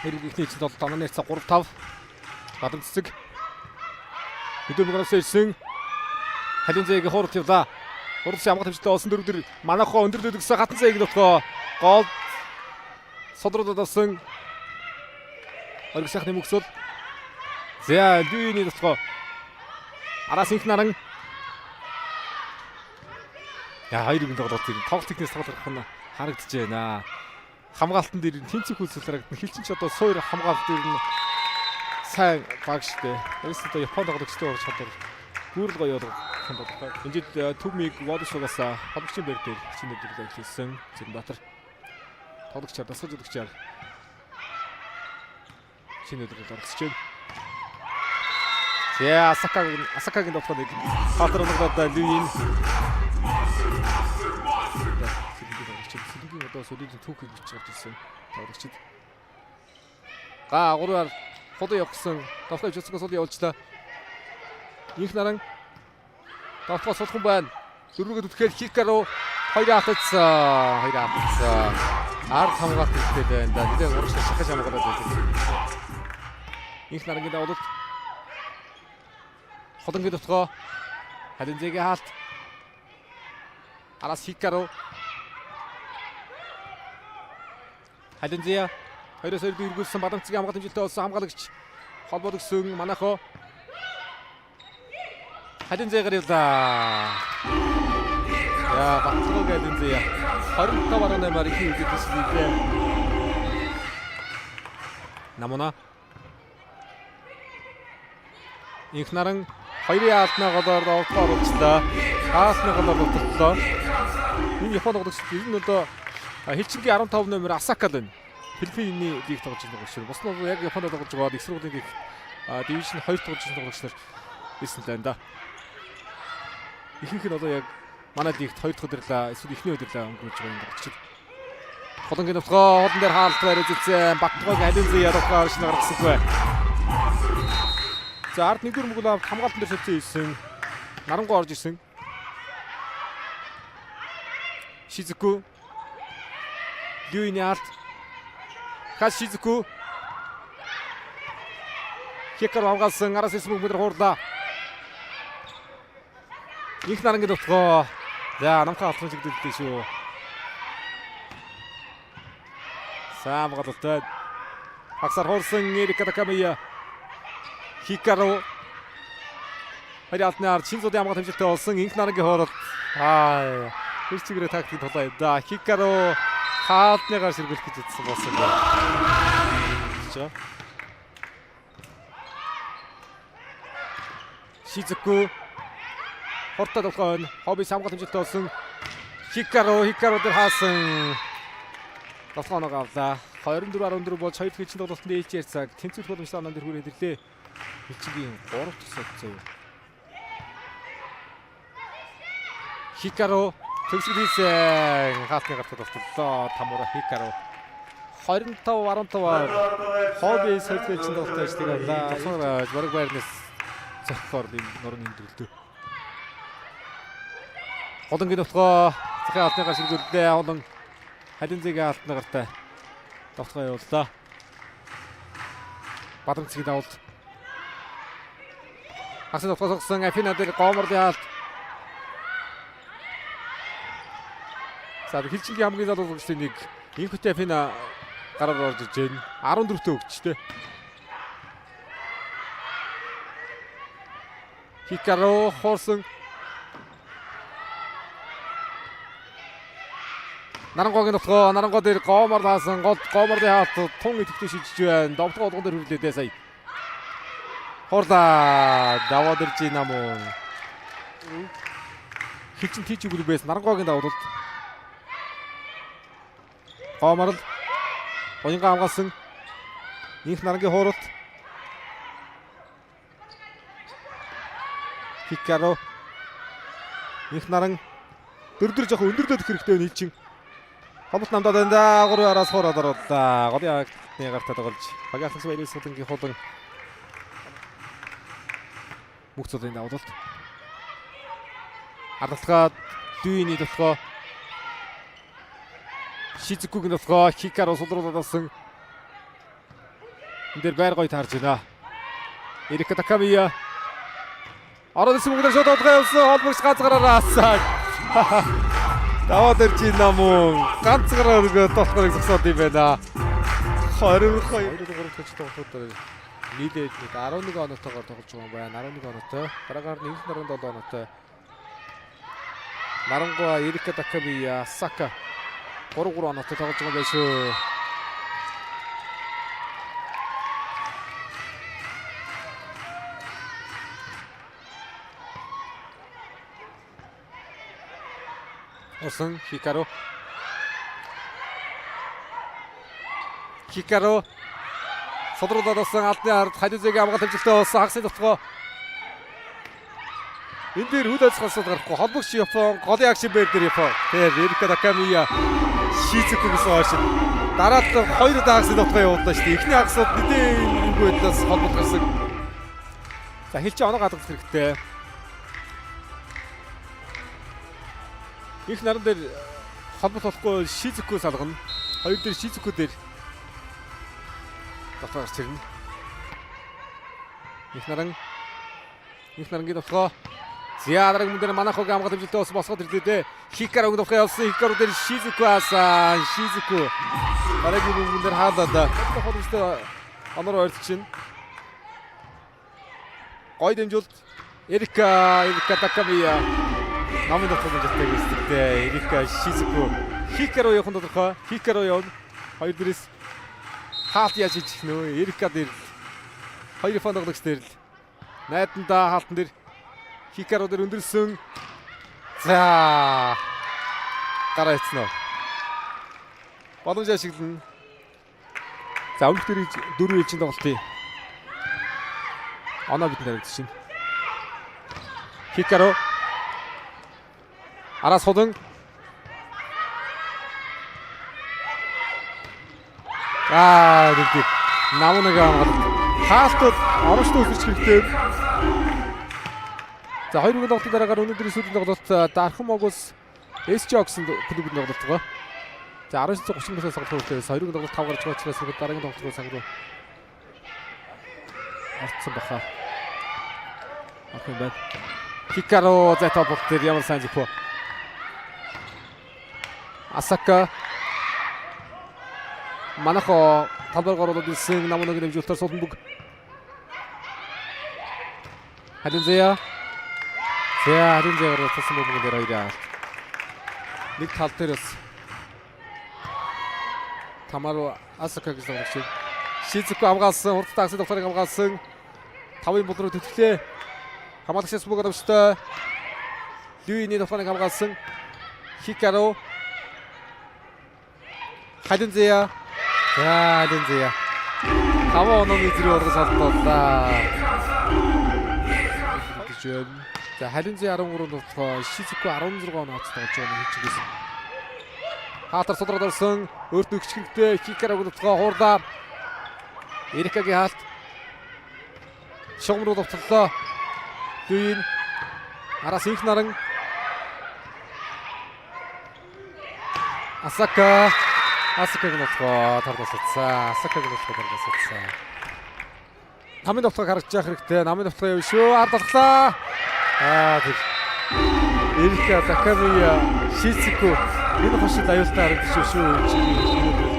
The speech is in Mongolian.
Иргэний чинь бол тонооны цаа 3-5 гадам цэцэг өдөрмөгөөс ирсэн халин зэгийн хуурт явлаа. Хурц ямгат хэмжлээ олсон дөрөвдөр манайхоо өндөр дэдгсэн хатан зэгийг дотгоо гол содроод олсон ориг сайхны мөксөл за дүйний дотгоо араас их наран яа хоёрын тоглолт тийм тоглолт техникээс тоглох нь харагдаж байна. Хамгаалтан дээр тэнцэх үйлсэл харагдана. Хилчин ч одоо суур хамгаалт дээр нь сайн баг штэ. Ерөөс одоо Японд тоглогчтой орж чадвар гүрэл гоё юм бодлоо. Энд Түмиг Водшогоос холбогчийн байр дээр чинээдэр ажилласан Зэнбаатар тоглогчаар дасгал зөвлөгчээр чинээдэр оролцож байна. За Асакагийн тоглолтыг хатруулаад Лүин одоо солидын түүхийг бичиж гарч ирсэн тоглогчид. 3-аар худал явуулсан тоглож өсгөөс бол явуулчлаа. Инх наран тоглох сулхан байна. Дөрвөөгөө түтгэхээр Хикару 2 хатцсан. Ард хамгаалт хийдэг байна да. Нэлээд урагш шахаж хамгаалаад байна. Инх нарангийн давуулт Ходангийн дотгоо Халинзэгийн хаалт араас Хикару Халинзя 2-2 дэргүүлсэн бадамцгийн хамгаалт хэмжилтээ олсон хамгаалагч холбоод өгсөн манайхоо Халинзягаар явлаа. Яа батлог Халинзя 25-8-аар их үдээсэн юм. Намуна Инх наран 2-ын алднаа голоор оруулчлаа. Хаасны голоор оруулчлаа. Энэ Японы тоглогч энэ одоо Хилчингийн 15 номер Асака л байна. Филиппиний лиг тоглож байгаа шүү. Бус нь яг Японд тоглож байгаа их сургуулийн лиг дивизион 2 тоглож байгаа тоглогч нар ирсэн л байна да. Ихэнх нь одоо яг манай лигт 2 дахь өдөрлөө эсвэл эхний өдөрлөө өнгөрүүлж байгаа юм багч. Холонгийн нутгаа холон дээр хаалт барьж үзсэн. Баттгойг Халинзэ ярахаар шинэ гаргасангүй. За ард нэгдүгээр мөгөл авт хамгаалтан дээр шилжсэн ирсэн. Нарангуй орж ирсэн. Шизуку Лүиний ард Кашизуку Хикару хамгаалсан араас эсмэг мөдөр хуурлаа. Инх нарангийн дотгоо. За намхаа алхам чигдэлтэй шүү. Сам гадалтай. Аксар хуурсан Эрика Такамия. Хикару Хариалтны ард Шинзуудын хамгаалт хэмжилтээ олсон инх нарангийн хооронд хэрчигрээ тактик тулаа. Да Хикару хаалтныгаар сэргүүлэх гэж утсан болсон байна. Шизуку хортод олгон хобби хамгаалт хэмжилтээ олсон Хикару дээр хаасан тоглоомоо авлаа. 24-14 болж 2 дахь чинь тоглолтод ээлж ярьцаг тэнцвэрх боломжтой оноо дээр хүрээд ирлээ. Хилчигийн 3 дахь содцоо. Хикару төгсгөлийсэн хаалтны гарт тоглолтоо тамуура Хикару 25-15-аар хобби сэргэлжин тоглолтод ажилладаг авлаа. Тосгоор бараг байрнаас зохихоор энэ нурны хэмжүүлдэг. Холонгийн нутгаа захын алтныгаа сэргүүллээ. Холон Халинзэгийн алтны гартай тоглолтоо явууллаа. Бадамцгийн давуулт Хасан нутгаас огсон Афина дээр гомордын хаалт. За Хилчингийн хамгийн залуулагчдын нэг Инхтэй Афина гараар орж иж байна. 14-т өгчтэй. Хикару хорсон Нарангогийн нутгаа Нарангоо дээр гомор даасан гомордын хаалт тун идэвхтэй шижиж байна. Довтлогоо болгон дээр хөвлөдөө сая. Хорда даваад ирж байна мөн. Хилчин тийч үгүй байсан Нарангогийн давуулт. Гомор л Оянга хамгаалсан Инх нарангийн хууралт. Хикару Инх наран дөрдөр жоох өндөрлөдөх хэрэгтэй байна Хилчин. Хомт намдаад байна да 3-араас хуураад оруулаа. Голын агтны гартаа тоглож багийнхан Баярын сулангийн хулан мөхцөлийн давуулт. Ардалтгаа дүйний дотгоо Шизукугийн дотгоо Хикару сулруулаад авсан. энэ дээр байр гоё таарж байна. Эрика Такамия ороод ирсэн бүгдээр шууд толгой явуулсан. Холбогч ганцаараа асааг. Даваад ирж байна мөн. Ганцаараа толгойг зогсоод юм байна. 22 3 тоглолтууд нийлээд 11 оноотойгоор тоглож байгаа юм байна. 11 оноотой. Дараагаар нь 97 оноотой. Нарангуа Эрика Такамия Асака 3 оноотой тоглож байгаа байх шүү. Осон Хикаро содролоод осон алдны ард Хализегийн амгаалт хэмжээлтэй болсон хагасны дотгоо энэ дээр үйл ажиллагаа гарахгүй холбогч Япон голын акшн бэр дээр Япон тэр Эрика Такамия Шизукугээс хойш дараад 2 хагасны дотгоо явууллаа шүү дээ. Эхний хагасууд нэгэн байдлаас холбогд гарсан. За хэлж оноо гадагах хэрэгтэй. Их наран дээр холбогд болохгүй Шизуку салгана. Хоёр дээр Шизуку дээр дотор гарч ирнэ. Их нарангийн дотгоо Зяадраг мөн дээр Манахогийн амгаалт хэмжээлтэй болсон босгоод ирлээ. Хикарогийн дотгоо явсан. Хикаро дээр Шизуку асан. Шизуку дараагийн мөн дээр хаалаад холбогчтой оноор ойрч чинь. Гой дэмжүүлэлт Эрика Такамия намын дотор хэмжээтэй гэстэй. Эрика Шизуку Хикаро явах тодорхой. Хикаро явна. Хоёр дээрээс хаалт яаж ичэх нөө. Эрика дээр хоёр фондогч дээр найдандаа хаалтан дээр Хикаро дээр өндөрсөн. За гараа ицнэ. Боломж ашиглана. За өмнөх дээр 4 ээлжийн тоглолтын оноо бид наригдчих чинь. Хикаро араас ходан нэгдэг намнаг амгаалт хаалтууд оромжтой өсөж хэрэгтэй. За хоёр үгийн тоглолтын дараагаар өнөөдрийн сүүлийн тоглолт Дархан Могус SC Oxen клубын тоглолт байгаа. За 19:30-аас тоглох хүртэл хоёр үгийн тоглолт 5 гарч байгаа учраас дараагийн тоглолтыг цаг руу орцсон баха. Ахын байна. Хикаро зэтал болт дээр ямар сайн зөхөө. Асака Манахо талбаргаар ороод ирсэн намныг нэмжүүлэлтээр сулдан бүг. Халинзея ороод тасан бүгд дээр хоёроо. Нэг тал дээрээс Тамаро Асака гэж тоглож байна. Шизуку амгаалсан, урд тагсны dokторыг амгаалсан. 5-ын бол руу төтгөлээ. Хамаалагчаас бүгд авчтай. Лүиний dokторыг амгаалсан. Хикаро Халинзея 5 онооны зэрэг ургас алдууллаа. За Халинзея 13 дотор Шизуку 16 онооч тоглож байгаа юм хэлж байсан. Хаалтар судраад орсон өөртөө өчгөнтэй Хикарогийн дотгоо хуурлаа. Эрикагийн хаалт шугам руу довтлоо. Дүйн араас их наран Асакагийн дотгоо тардасцсан. Асакагийн дотгоо тардасцсан. Намын дотгоо харагдаж явах хэрэгтэй. Намын дотгоо явна шүү. Ард алхлаа. Тэр Эрика Такамия Шизуку энэ хошид аюултай харагдаж шүү.